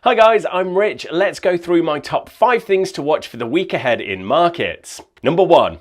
Hi guys, I'm Rich. Let's go through my top 5 things to watch for the week ahead in markets. Number 1,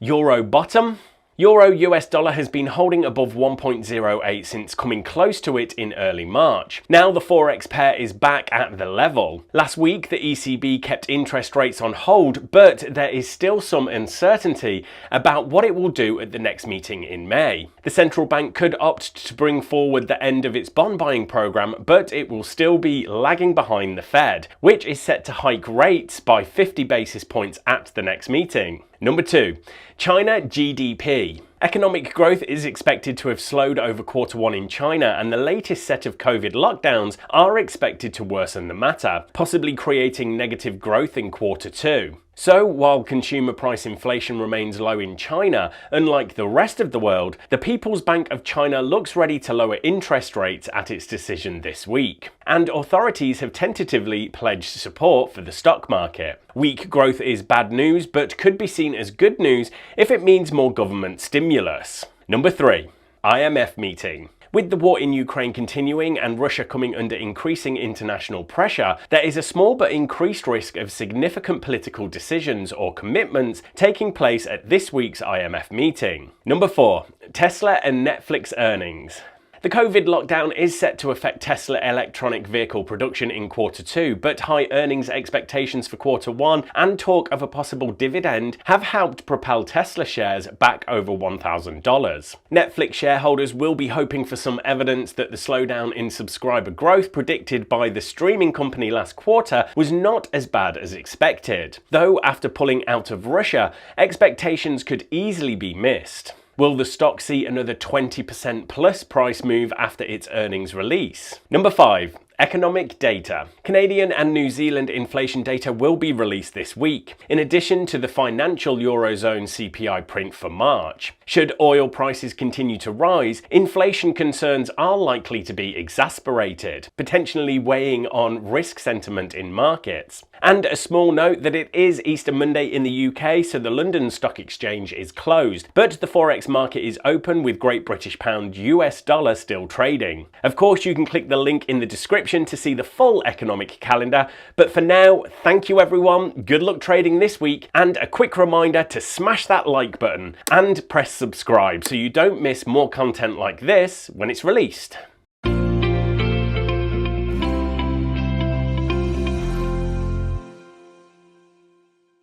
Euro bottom. Euro US dollar has been holding above 1.08 since coming close to it in early March. Now the Forex pair is back at the level. Last week the ECB kept interest rates on hold, but there is still some uncertainty about what it will do at the next meeting in May. The central bank could opt to bring forward the end of its bond buying program, but it will still be lagging behind the Fed, which is set to hike rates by 50 basis points at the next meeting. Number 2, China GDP. Economic growth is expected to have slowed over Q1 in China, and the latest set of COVID lockdowns are expected to worsen the matter, possibly creating negative growth in Q2. So, while consumer price inflation remains low in China, unlike the rest of the world, the People's Bank of China looks ready to lower interest rates at its decision this week. And authorities have tentatively pledged support for the stock market. Weak growth is bad news, but could be seen as good news if it means more government stimulus. Number 3, IMF meeting. With the war in Ukraine continuing and Russia coming under increasing international pressure, there is a small but increased risk of significant political decisions or commitments taking place at this week's IMF meeting. Number 4, Tesla and Netflix earnings. The COVID lockdown is set to affect Tesla electronic vehicle production in Q2, but high earnings expectations for Q1 and talk of a possible dividend have helped propel Tesla shares back over $1,000. Netflix shareholders will be hoping for some evidence that the slowdown in subscriber growth predicted by the streaming company last quarter was not as bad as expected. Though after pulling out of Russia, expectations could easily be missed. Will the stock see another 20% plus price move after its earnings release? Number 5, economic data. Canadian and New Zealand inflation data will be released this week, in addition to the financial Eurozone CPI print for March. Should oil prices continue to rise, inflation concerns are likely to be exacerbated, potentially weighing on risk sentiment in markets. And a small note that it is Easter Monday in the UK, so the London Stock Exchange is closed, but the Forex market is open with Great British Pound US dollar still trading. Of course, you can click the link in the description to see the full economic calendar, but for now, thank you everyone, good luck trading this week, and a quick reminder to smash that like button and press subscribe so you don't miss more content like this when it's released.